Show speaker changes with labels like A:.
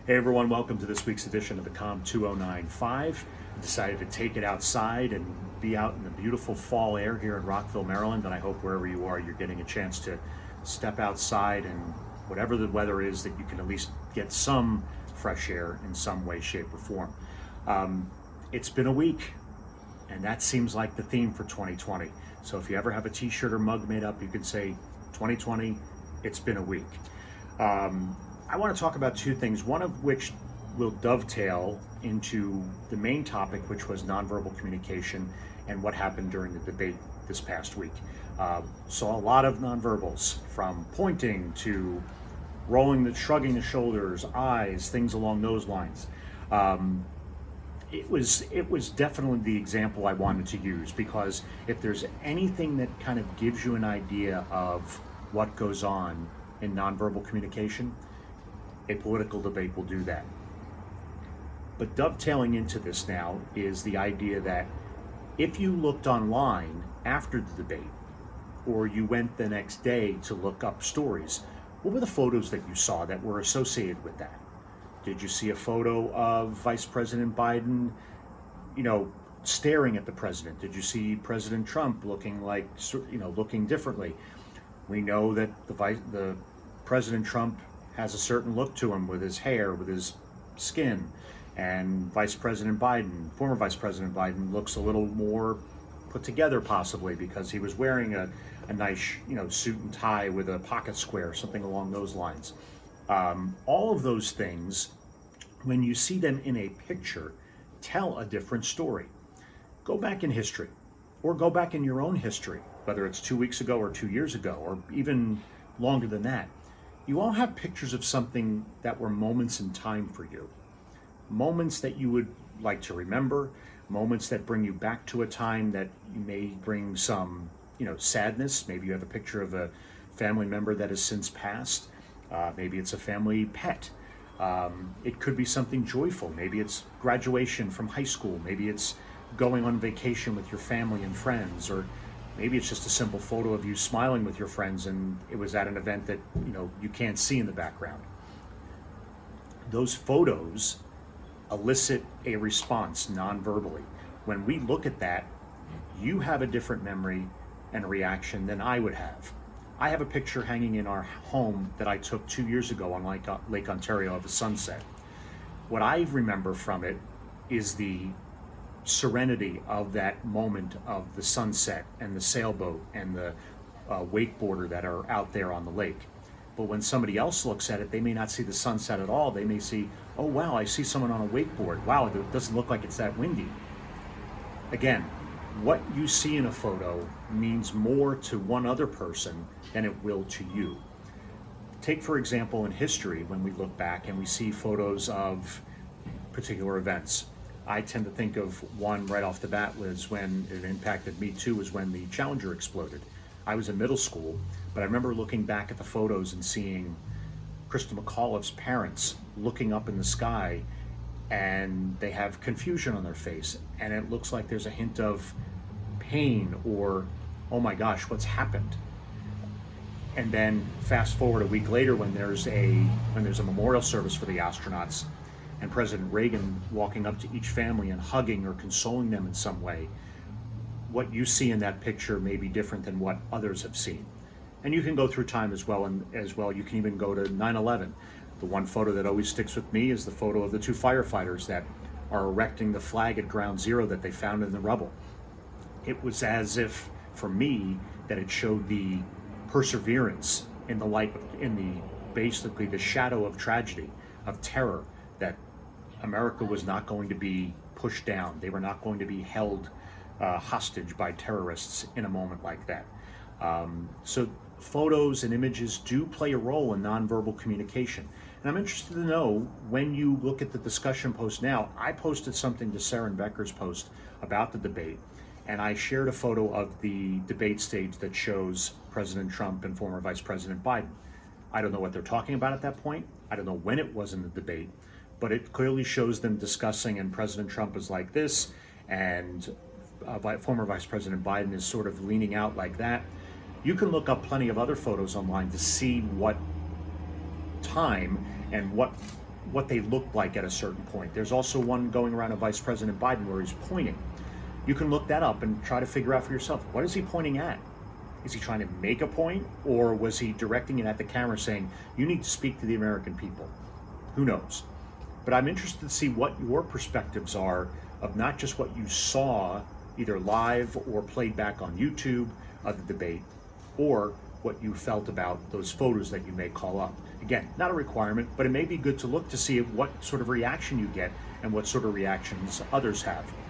A: Hey everyone, welcome to this week's edition of the COMM 2095. I decided to take it outside and be out in the beautiful fall air here in Rockville, Maryland, and I hope wherever you are, you're getting a chance to step outside and whatever the weather is, that you can at least get some fresh air in some way, shape, or form. It's been a week, and that seems like the theme for 2020. So if you ever have a t-shirt or mug made up, you can say 2020, it's been a week. I want to talk about two things, one of which will dovetail into the main topic, which was nonverbal communication and what happened during the debate this past week. Saw a lot of nonverbals, from pointing to shrugging the shoulders, eyes, things along those lines. It was definitely the example I wanted to use, because if there's anything that kind of gives you an idea of what goes on in nonverbal communication, a political debate will do that. But dovetailing into this now is the idea that if you looked online after the debate, or you went the next day to look up stories, what were the photos that you saw that were associated with that? Did you see a photo of Vice President Biden, staring at the president? Did you see President Trump looking looking differently? We know that the President Trump has a certain look to him with his hair, with his skin, and former Vice President Biden, looks a little more put together, possibly because he was wearing a nice suit and tie with a pocket square, something along those lines. All of those things, when you see them in a picture, tell a different story. Go back in history, or go back in your own history, whether it's 2 weeks ago or 2 years ago, or even longer than that. You all have pictures of something that were moments in time for you. Moments that you would like to remember, moments that bring you back to a time that may bring some, sadness. Maybe you have a picture of a family member that has since passed. Maybe it's a family pet. It could be something joyful. Maybe it's graduation from high school. Maybe it's going on vacation with your family and friends, or maybe it's just a simple photo of you smiling with your friends and it was at an event that you can't see in the background. Those photos elicit a response non-verbally. When we look at that, you have a different memory and reaction than I would have. I have a picture hanging in our home that I took 2 years ago on Lake Ontario of the sunset. What I remember from it is the serenity of that moment of the sunset and the sailboat and the wakeboarder that are out there on the lake. But when somebody else looks at it, they may not see the sunset at all. They may see, oh wow, I see someone on a wakeboard. Wow, it doesn't look like it's that windy. Again, what you see in a photo means more to one other person than it will to you. Take, for example, in history, when we look back and we see photos of particular events. I tend to think of one right off the bat was when it impacted me too, was when the Challenger exploded. I was in middle school, but I remember looking back at the photos and seeing Krista McAuliffe's parents looking up in the sky, and they have confusion on their face, and it looks like there's a hint of pain or, oh my gosh, what's happened? And then fast forward a week later, when there's a memorial service for the astronauts, and President Reagan walking up to each family and hugging or consoling them in some way, what you see in that picture may be different than what others have seen. And you can go through time as well, you can even go to 9/11. The one photo that always sticks with me is the photo of the two firefighters that are erecting the flag at Ground Zero that they found in the rubble. It was as if, for me, that it showed the perseverance in the light, basically the shadow of tragedy, of terror, that America was not going to be pushed down. They were not going to be held hostage by terrorists in a moment like that. So photos and images do play a role in nonverbal communication. And I'm interested to know, when you look at the discussion post now, I posted something to Sarah Becker's post about the debate, and I shared a photo of the debate stage that shows President Trump and former Vice President Biden. I don't know what they're talking about at that point. I don't know when it was in the debate, but it clearly shows them discussing, and President Trump is like this, and former Vice President Biden is sort of leaning out like that. You can look up plenty of other photos online to see what time and what what they look like at a certain point. There's also one going around of Vice President Biden where he's pointing. You can look that up and try to figure out for yourself, what is he pointing at? Is he trying to make a point, or was he directing it at the camera saying, you need to speak to the American people? Who knows? But I'm interested to see what your perspectives are of not just what you saw either live or played back on YouTube of the debate, or what you felt about those photos that you may call up. Again, not a requirement, but it may be good to look to see what sort of reaction you get and what sort of reactions others have.